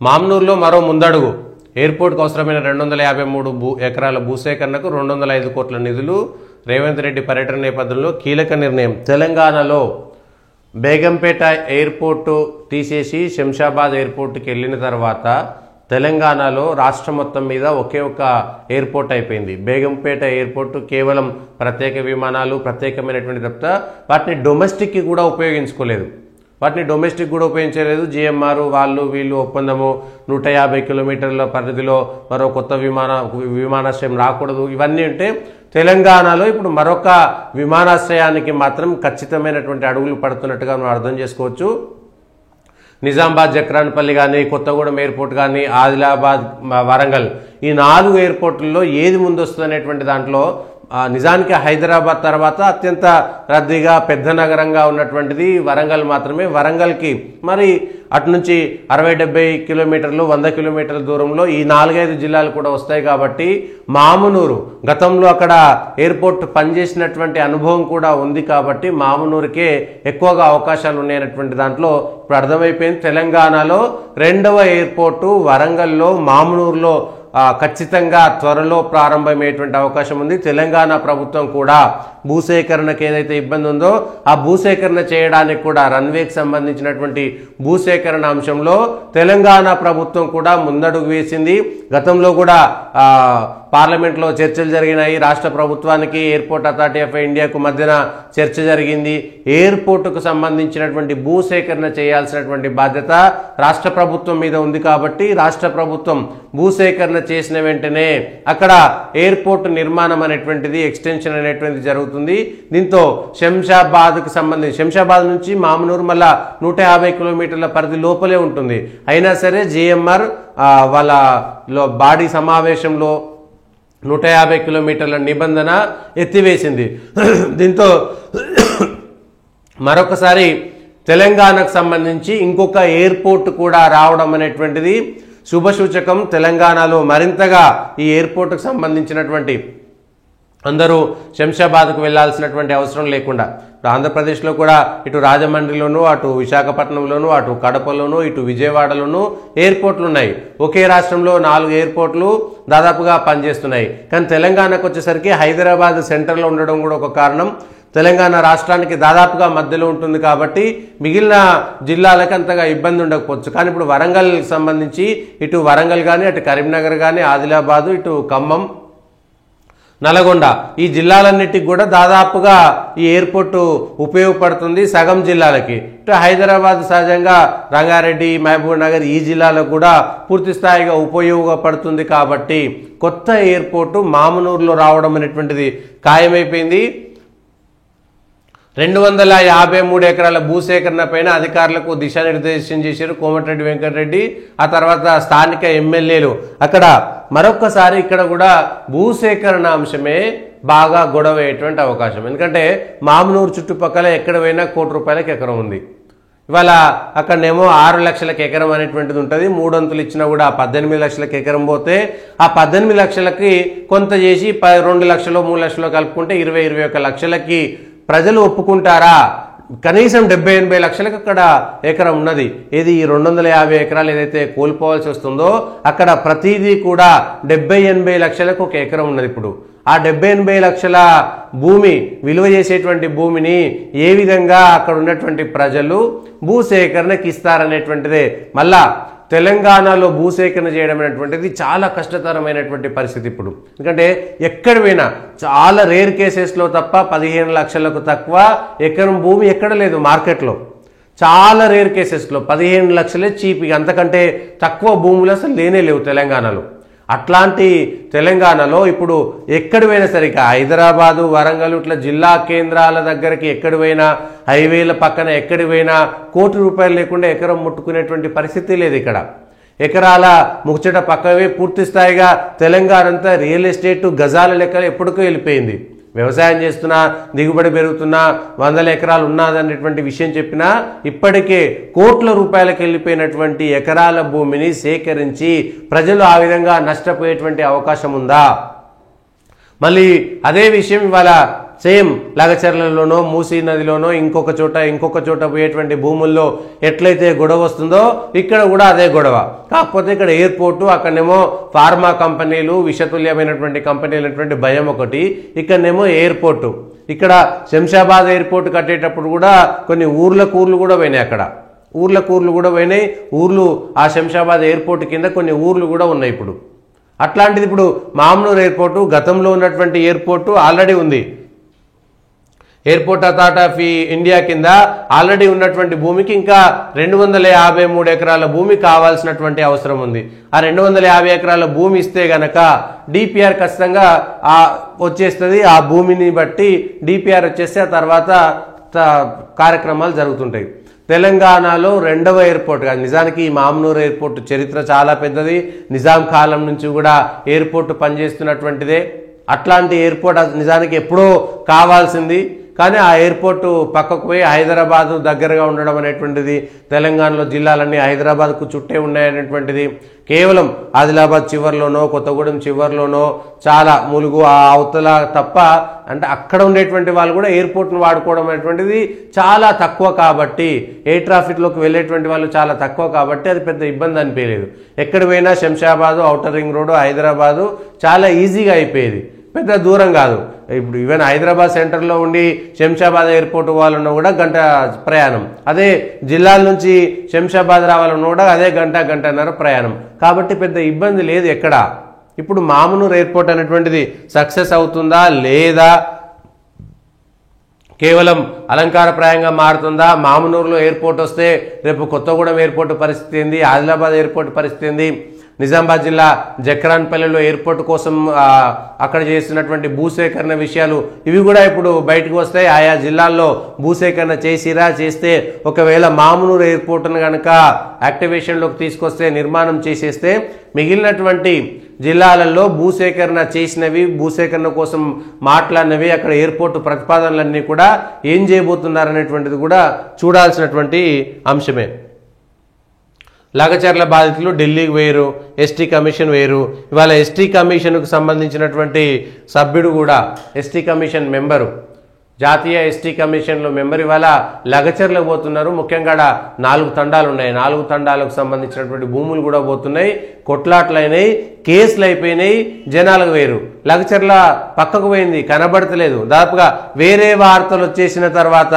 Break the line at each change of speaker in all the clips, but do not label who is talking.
మామ్నూరులో మరో ముందడుగు. ఎయిర్పోర్ట్కు అవసరమైన 253 ఎకరాల భూసేకరణకు 205 కోట్ల నిధులు. రేవంత్ రెడ్డి పర్యటన నేపథ్యంలో కీలక నిర్ణయం. తెలంగాణలో బేగంపేట ఎయిర్పోర్టు తీసేసి శంషాబాద్ ఎయిర్పోర్టుకి వెళ్ళిన తర్వాత తెలంగాణలో రాష్ట్రం మొత్తం మీద ఒకే ఒక ఎయిర్పోర్ట్ అయిపోయింది. బేగంపేట ఎయిర్పోర్టు కేవలం ప్రత్యేక విమానాలు ప్రత్యేకమైనటువంటి తప్ప వాటిని డొమెస్టిక్కి కూడా ఉపయోగించుకోలేదు. జిఎంఆర్ వాళ్ళు వీళ్ళు ఒప్పందము 150 కిలోమీటర్ల పరిధిలో మరో కొత్త విమానాశ్రయం రాకూడదు. ఇవన్నీ ఉంటే తెలంగాణలో ఇప్పుడు మరొక విమానాశ్రయానికి మాత్రం ఖచ్చితమైనటువంటి అడుగులు పడుతున్నట్టుగా మనం అర్థం చేసుకోవచ్చు. నిజామాబాద్ జక్రాన్పల్లి కానీ, కొత్తగూడెం ఎయిర్పోర్ట్ కానీ, ఆదిలాబాద్, వరంగల్, ఈ 4 ఎయిర్పోర్టుల్లో ఏది ముందొస్తుంది అనేటువంటి దాంట్లో నిజానికి హైదరాబాద్ తర్వాత అత్యంత రద్దీగా పెద్ద నగరంగా ఉన్నటువంటిది వరంగల్ మాత్రమే. వరంగల్కి మరి అటు నుంచి 60-70 కిలోమీటర్లు 100 కిలోమీటర్ల దూరంలో ఈ 4-5 జిల్లాలు కూడా వస్తాయి. కాబట్టి మామునూరు గతంలో అక్కడ ఎయిర్పోర్ట్ పనిచేసినటువంటి అనుభవం కూడా ఉంది కాబట్టి మామునూరుకే ఎక్కువగా అవకాశాలు ఉన్నాయన్నటువంటి దాంట్లో ఇప్పుడు అర్థమైపోయింది. తెలంగాణలో 2వ ఎయిర్పోర్టు వరంగల్లో, మామునూరులో ఖచ్చితంగా త్వరలో ప్రారంభమయ్యేటువంటి అవకాశం ఉంది. తెలంగాణ ప్రభుత్వం కూడా భూసేకరణకు ఏదైతే ఇబ్బంది ఉందో ఆ భూసేకరణ చేయడానికి కూడా రన్వేకి సంబంధించినటువంటి భూసేకరణ అంశంలో తెలంగాణ ప్రభుత్వం కూడా ముందడుగు వేసింది. గతంలో కూడా పార్లమెంట్లో చర్చలు జరిగినాయి. రాష్ట్ర ప్రభుత్వానికి ఎయిర్పోర్ట్ అథారిటీ ఆఫ్ ఇండియాకు మధ్యన చర్చ జరిగింది. ఎయిర్పోర్టుకు సంబంధించినటువంటి భూసేకరణ చేయాల్సినటువంటి బాధ్యత రాష్ట్ర ప్రభుత్వం మీద ఉంది. కాబట్టి రాష్ట్ర ప్రభుత్వం భూసేకరణ చేసిన వెంటనే అక్కడ ఎయిర్పోర్ట్ నిర్మాణం అనేటువంటిది ఎక్స్టెన్షన్ అనేటువంటిది జరుగుతుంది. దీంతో శంషాబాద్ నుంచి మామునూరు మళ్ళా 150 కిలోమీటర్ల పరిధి లోపలే ఉంటుంది. అయినా సరే జిఎంఆర్ వాళ్ళ బాడీ సమావేశంలో 150 కిలోమీటర్ల నిబంధన ఎత్తివేసింది. దీంతో మరొకసారి తెలంగాణకు సంబంధించి ఇంకొక ఎయిర్పోర్ట్ కూడా రావడం అనేటువంటిది శుభసూచకం. తెలంగాణలో మరింతగా ఈ ఎయిర్పోర్టుకు సంబంధించినటువంటి అందరూ శంషాబాద్కు వెళ్లాల్సినటువంటి అవసరం లేకుండా ఆంధ్రప్రదేశ్లో కూడా ఇటు రాజమండ్రిలోనూ, అటు విశాఖపట్నంలోనూ, అటు కడపలోనూ, ఇటు విజయవాడలోనూ ఎయిర్పోర్ట్లు ఉన్నాయి. ఒకే రాష్ట్రంలో 4 ఎయిర్పోర్ట్లు దాదాపుగా పనిచేస్తున్నాయి. కానీ తెలంగాణకు వచ్చేసరికి హైదరాబాద్ సెంటర్లో ఉండడం కూడా ఒక కారణం. తెలంగాణ రాష్ట్రానికి దాదాపుగా మధ్యలో ఉంటుంది కాబట్టి మిగిలిన జిల్లాలకు అంతగా ఇబ్బంది ఉండకపోవచ్చు. కానీ ఇప్పుడు వరంగల్ సంబంధించి ఇటు వరంగల్ కానీ, అటు కరీంనగర్ కానీ, ఆదిలాబాదు, ఇటు ఖమ్మం, నల్గొండ, ఈ జిల్లాలన్నిటికి కూడా దాదాపుగా ఈ ఎయిర్పోర్టు ఉపయోగపడుతుంది. సగం జిల్లాలకి ఇటు హైదరాబాద్ సహజంగా రంగారెడ్డి, మహబూబ్ నగర్ ఈ జిల్లాలకు కూడా పూర్తి స్థాయిగా ఉపయోగపడుతుంది. కాబట్టి కొత్త ఎయిర్పోర్టు మామునూరులో రావడం అనేటువంటిది ఖాయమైపోయింది. 253 ఎకరాల భూసేకరణ పైన అధికారులకు దిశానిర్దేశం చేశారు కోమటిరెడ్డి వెంకటరెడ్డి. ఆ తర్వాత స్థానిక ఎమ్మెల్యేలు అక్కడ మరొక్కసారి ఇక్కడ కూడా భూసేకరణ అంశమే బాగా గొడవ అయ్యేటువంటి అవకాశం. ఎందుకంటే మామునూరు చుట్టుపక్కల ఎక్కడ పోయినా ₹1,00,00,000 ఎకరం ఉంది. ఇవాళ అక్కడనేమో 6 లక్షలకు ఎకరం అనేటువంటిది ఉంటుంది. 3 వంతులు ఇచ్చినా కూడా 18 లక్షలకు ఎకరం పోతే ఆ 18 లక్షలకి కొంత చేసి 2 లక్షలు 3 లక్షలు కలుపుకుంటే 20-21 లక్షలకి ప్రజలు ఒప్పుకుంటారా? కనీసం 70-80 లక్షలకు అక్కడ ఎకరం ఉన్నది. ఏది ఈ 250 ఎకరాలు ఏదైతే కోల్పోవాల్సి వస్తుందో అక్కడ ప్రతిదీ కూడా 70-80 లక్షలకు ఒక ఎకరం ఉన్నది. ఇప్పుడు ఆ 70-80 లక్షల భూమి విలువ చేసేటువంటి భూమిని ఏ విధంగా అక్కడ ఉన్నటువంటి ప్రజలు భూసేకరణకి ఇస్తారనేటువంటిదే. మళ్ళా తెలంగాణలో భూసేకరణ చేయడం అనేటువంటిది చాలా కష్టతరమైనటువంటి పరిస్థితి ఇప్పుడు. ఎందుకంటే ఎక్కడ పోయినా చాలా రేర్ కేసెస్లో తప్ప 15 లక్షలకు తక్కువ ఎకరం భూమి ఎక్కడ లేదు మార్కెట్లో. చాలా రేర్ కేసెస్లో 15 లక్షలే చీప్. అంతకంటే తక్కువ భూములు అసలు లేనే లేవు తెలంగాణలో. అట్లాంటి తెలంగాణలో ఇప్పుడు ఎక్కడి పోయినా సరే హైదరాబాదు, వరంగల్ ఇట్లా జిల్లా కేంద్రాల దగ్గరికి ఎక్కడి పోయినా, హైవేల పక్కన ఎక్కడి పోయినా ₹1,00,00,000 లేకుండా ఎకరం ముట్టుకునేటువంటి పరిస్థితి లేదు. ఇక్కడ ఎకరాల ముచ్చట పక్కవే. పూర్తి స్థాయిగా తెలంగాణ అంతా రియల్ ఎస్టేట్ గజాల లెక్కలు ఎప్పటికో వెళ్ళిపోయింది. వ్యవసాయం చేస్తున్నా, దిగుబడి పెరుగుతున్నా, 100 ఎకరాలు ఉన్నదనేటువంటి విషయం చెప్పినా ఇప్పటికే ₹1,00,00,000 వెళ్ళిపోయినటువంటి ఎకరాల భూమిని సేకరించి ప్రజలు ఆ విధంగా నష్టపోయేటువంటి అవకాశం ఉందా? మళ్ళీ అదే విషయం ఇవాళ సేమ్ లగచర్లలోనో మూసీ నదిలోనో ఇంకొక చోట పోయేటువంటి భూముల్లో ఎట్లయితే గొడవ వస్తుందో ఇక్కడ కూడా అదే గొడవ. కాకపోతే ఇక్కడ ఎయిర్పోర్టు, అక్కడనేమో ఫార్మా కంపెనీలు, విషతుల్యమైనటువంటి కంపెనీలు అనేటువంటి భయం ఒకటి, ఇక్కడనేమో ఎయిర్పోర్టు. ఇక్కడ శంషాబాద్ ఎయిర్పోర్ట్ కట్టేటప్పుడు కూడా కొన్ని ఊర్లు కూడా పోయినాయి. అక్కడ ఊర్లు కూడా పోయినాయి. ఆ శంషాబాద్ ఎయిర్పోర్ట్ కింద కొన్ని ఊర్లు కూడా ఉన్నాయి ఇప్పుడు. అట్లాంటిది ఇప్పుడు మామ్నూర్ ఎయిర్పోర్టు, గతంలో ఉన్నటువంటి ఎయిర్పోర్టు ఆల్రెడీ ఉంది. ఎయిర్పోర్ట్ అథారిటీ ఆఫ్ ఇండియా కింద ఆల్రెడీ ఉన్నటువంటి భూమికి ఇంకా 253 ఎకరాల భూమి కావాల్సినటువంటి అవసరం ఉంది. ఆ 250 ఎకరాల భూమి ఇస్తే గనక డిపిఆర్ ఖచ్చితంగా వచ్చేస్తుంది. ఆ భూమిని బట్టి డిపిఆర్ వచ్చేస్తే ఆ తర్వాత కార్యక్రమాలు జరుగుతుంటాయి. తెలంగాణలో రెండవ ఎయిర్పోర్ట్ కాదు, నిజానికి ఈ మామ్నూర్ ఎయిర్పోర్ట్ చరిత్ర చాలా పెద్దది. నిజాం కాలం నుంచి కూడా ఎయిర్పోర్ట్ పనిచేస్తున్నటువంటిదే. అట్లాంటి ఎయిర్పోర్ట్ నిజానికి ఎప్పుడో కావాల్సింది, కానీ ఆ ఎయిర్పోర్టు పక్కకు పోయి హైదరాబాద్ దగ్గరగా ఉండడం అనేటువంటిది, తెలంగాణలో జిల్లాలన్నీ హైదరాబాద్కు చుట్టే ఉన్నాయనేటువంటిది, కేవలం ఆదిలాబాద్ చివరిలోనో కొత్తగూడెం చివరిలోనో చాలా ములుగు ఆ అవతల తప్ప, అంటే అక్కడ ఉండేటువంటి వాళ్ళు కూడా ఎయిర్పోర్ట్ను వాడుకోవడం అనేటువంటిది చాలా తక్కువ. కాబట్టి ఎయిర్ ట్రాఫిక్లోకి వెళ్ళేటువంటి వాళ్ళు చాలా తక్కువ కాబట్టి అది పెద్ద ఇబ్బంది అనిపించలేదు. ఎక్కడ పోయినా Shamshabad, outer ring road, Hyderabad చాలా ఈజీగా అయిపోయేది, పెద్ద దూరం కాదు. ఇప్పుడు ఈవెన్ హైదరాబాద్ సెంటర్లో ఉండి శంషాబాద్ ఎయిర్పోర్ట్ పోవాలన్నా కూడా గంట ప్రయాణం, అదే జిల్లాల నుంచి శంషాబాద్ రావాలన్నా కూడా అదే గంటన్నర ప్రయాణం. కాబట్టి పెద్ద ఇబ్బంది లేదు ఎక్కడ. ఇప్పుడు మామ్నూర్ ఎయిర్పోర్ట్ అనేటువంటిది సక్సెస్ అవుతుందా లేదా, కేవలం అలంకారప్రాయంగా మారుతుందా? మామ్నూరులో ఎయిర్పోర్ట్ వస్తే రేపు కొత్తగూడెం ఎయిర్పోర్ట్ పరిస్థితి ఏంది, ఆదిలాబాద్ ఎయిర్పోర్ట్ పరిస్థితి ఏంది, నిజామాబాద్ జిల్లా జక్రాన్పల్లిలో ఎయిర్పోర్ట్ కోసం అక్కడ చేసినటువంటి భూసేకరణ విషయాలు ఇవి కూడా ఇప్పుడు బయటకు వస్తాయి. ఆయా జిల్లాల్లో భూసేకరణ చేస్తే ఒకవేళ మామ్నూర్ ఎయిర్పోర్ట్ను కనుక యాక్టివేషన్లోకి తీసుకొస్తే, నిర్మాణం చేసేస్తే, మిగిలినటువంటి జిల్లాలలో భూసేకరణ చేసినవి, భూసేకరణ కోసం మాట్లాడినవి, అక్కడ ఎయిర్పోర్ట్ ప్రతిపాదనలన్నీ కూడా ఏం చేయబోతున్నారనేటువంటిది కూడా చూడాల్సినటువంటి అంశమే. లగచర్ల బాధితులు ఢిల్లీకి వేరు, ఎస్టీ కమిషన్ వేరు. ఇవాళ ఎస్టీ కమిషన్కు సంబంధించినటువంటి సభ్యుడు కూడా, ఎస్టీ కమిషన్ మెంబరు, జాతీయ ఎస్టీ కమిషన్లో మెంబర్ ఇవాళ లగచర్లకు పోతున్నారు. ముఖ్యంగా 4 తండాలు ఉన్నాయి. 4 తండాలకు సంబంధించినటువంటి భూములు కూడా పోతున్నాయి. కొట్లాట్లు అయినాయి, కేసులు అయిపోయినాయి, జనాలకు వేరు. లగచర్ల పక్కకు పోయింది, కనబడతలేదు. దాదాపుగా వేరే వార్తలు వచ్చేసిన తర్వాత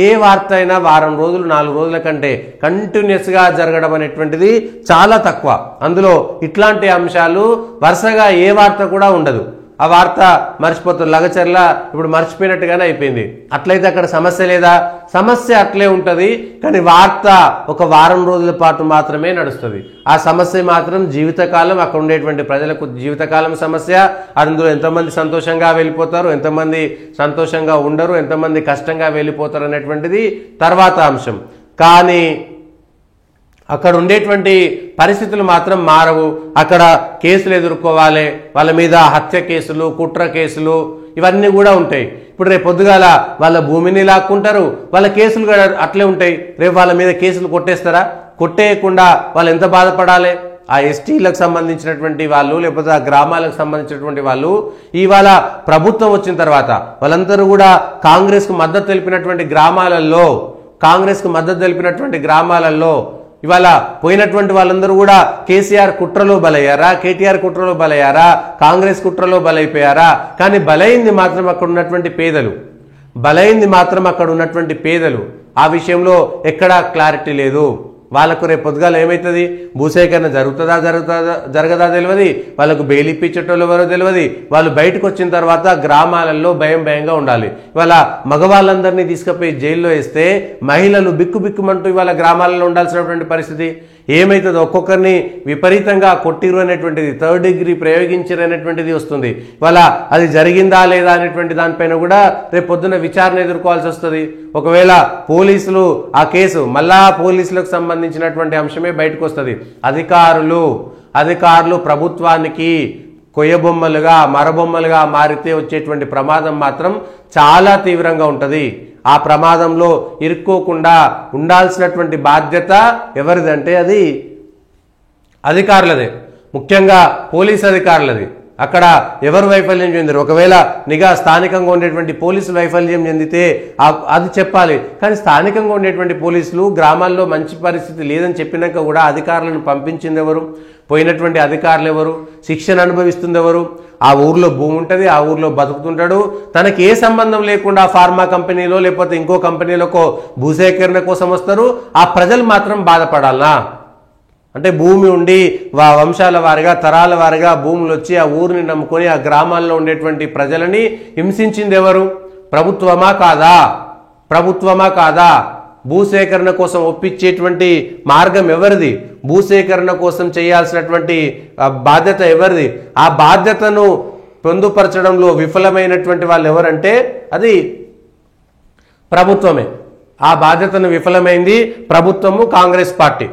ఏ వార్త అయినా వారం రోజులు 4 రోజుల కంటే కంటిన్యూస్గా జరగడం అనేటువంటిది చాలా తక్కువ. అందులో ఇట్లాంటి అంశాలు వరుసగా ఏ వార్త కూడా ఉండదు. ఆ వార్త మర్చిపోతారు. లగచర్ల ఇప్పుడు మర్చిపోయినట్టుగానే అయిపోయింది. అట్లయితే అక్కడ సమస్య లేదా? సమస్య అట్లే ఉంటుంది, కానీ వార్త ఒక వారం రోజుల పాటు మాత్రమే నడుస్తుంది. ఆ సమస్య మాత్రం జీవితకాలం అక్కడ ఉండేటువంటి ప్రజలకు జీవితకాలం సమస్య. అందులో ఎంతమంది సంతోషంగా వెళ్ళిపోతారు, ఎంతమంది సంతోషంగా ఉండరు, ఎంతమంది కష్టంగా వెళ్ళిపోతారు అనేటువంటిది తర్వాత అంశం. కానీ అక్కడ ఉండేటువంటి పరిస్థితులు మాత్రం మారవు. అక్కడ కేసులు ఎదుర్కోవాలి, వాళ్ళ మీద హత్య కేసులు, కుట్ర కేసులు ఇవన్నీ కూడా ఉంటాయి. ఇప్పుడు రేపు పొద్దుగాల వాళ్ళ భూమిని లాక్కుంటారు, వాళ్ళ కేసులు కూడా అట్లే ఉంటాయి. రేపు వాళ్ళ మీద కేసులు కొట్టేస్తారా? కొట్టేయకుండా వాళ్ళు ఎంత బాధపడాలి? ఆ ఎస్టీలకు సంబంధించినటువంటి వాళ్ళు, లేకపోతే ఆ గ్రామాలకు సంబంధించినటువంటి వాళ్ళు ఇవాళ ప్రభుత్వం వచ్చిన తర్వాత వాళ్ళందరూ కూడా కాంగ్రెస్కు మద్దతు తెలిపినటువంటి గ్రామాలలో ఇవాళ పోయినటువంటి వాళ్ళందరూ కూడా కేసీఆర్ కుట్రలో బలయ్యారా, కేటీఆర్ కుట్రలో బలయ్యారా, కాంగ్రెస్ కుట్రలో బలైపోయారా? కానీ బలైంది మాత్రం అక్కడ ఉన్నటువంటి పేదలు. ఆ విషయంలో ఎక్కడా క్లారిటీ లేదు. వాళ్ళకు రేపు పొద్దుగాల ఏమవుతుంది, భూసేకరణ జరగదా తెలియదు, వాళ్ళకు బెయిల్ ఇప్పించేటోళ్ళు ఎవరో తెలియదు. వాళ్ళు బయటకు వచ్చిన తర్వాత గ్రామాలలో భయంగా ఉండాలి. ఇవాళ మగవాళ్ళందరినీ తీసుకుపోయి జైల్లో వేస్తే మహిళలు బిక్కుమంటూ ఇవాళ గ్రామాలలో ఉండాల్సినటువంటి పరిస్థితి ఏమవుతుందో, ఒక్కొక్కరిని విపరీతంగా కొట్టిరు అనేటువంటిది, 3rd డిగ్రీ ప్రయోగించరు అనేటువంటిది వస్తుంది. ఇవాళ అది జరిగిందా లేదా అనేటువంటి దానిపైన కూడా రేపు పొద్దున విచారణ ఎదుర్కోవాల్సి వస్తుంది. ఒకవేళ పోలీసులు ఆ కేసు మళ్ళా పోలీసులకు సంబంధించినటువంటి అంశమే బయటకు వస్తుంది. అధికారులు ప్రభుత్వానికి కొయ్యబొమ్మలుగా, మరబొమ్మలుగా మారితే వచ్చేటువంటి ప్రమాదం మాత్రం చాలా తీవ్రంగా ఉంటుంది. ఆ ప్రమాదంలో ఇరుక్కోకుండా ఉండాల్సినటువంటి బాధ్యత ఎవరిదంటే అది అధికారులదే, ముఖ్యంగా పోలీస్ అధికారులది. అక్కడ ఎవరు వైఫల్యం చెందారు? ఒకవేళ నిఘా స్థానికంగా ఉండేటువంటి పోలీసులు వైఫల్యం చెందితే అది చెప్పాలి. కానీ స్థానికంగా ఉండేటువంటి పోలీసులు గ్రామాల్లో మంచి పరిస్థితి లేదని చెప్పినాక కూడా అధికారులను పంపించింది ఎవరు? పోయినటువంటి అధికారులు ఎవరు? శిక్షణ అనుభవిస్తుంది ఎవరు? ఆ ఊర్లో భూమి ఉంటుంది, ఆ ఊర్లో బతుకుతుంటాడు, తనకి ఏ సంబంధం లేకుండా ఫార్మా కంపెనీలో లేకపోతే ఇంకో కంపెనీలకో భూసేకరణ కోసం వస్తారు. ఆ ప్రజలు మాత్రం బాధపడాలా? అంటే భూమి ఉండి వంశాల వారిగా తరాల వారిగా భూములు వచ్చి ఆ ఊరిని నమ్ముకొని ఆ గ్రామాల్లో ఉండేటువంటి ప్రజలని హింసించింది ఎవరు? ప్రభుత్వమా కాదా? ప్రభుత్వమా కాదా? భూసేకరణ కోసం ఒప్పించేటువంటి మార్గం ఎవరిది? భూసేకరణ కోసం చేయాల్సినటువంటి బాధ్యత ఎవరిది? ఆ బాధ్యతను పొందుపరచడంలో విఫలమైనటువంటి వాళ్ళు ఎవరంటే అది ప్రభుత్వమే. ఆ బాధ్యతను విఫలమైంది ప్రభుత్వము, కాంగ్రెస్ పార్టీ.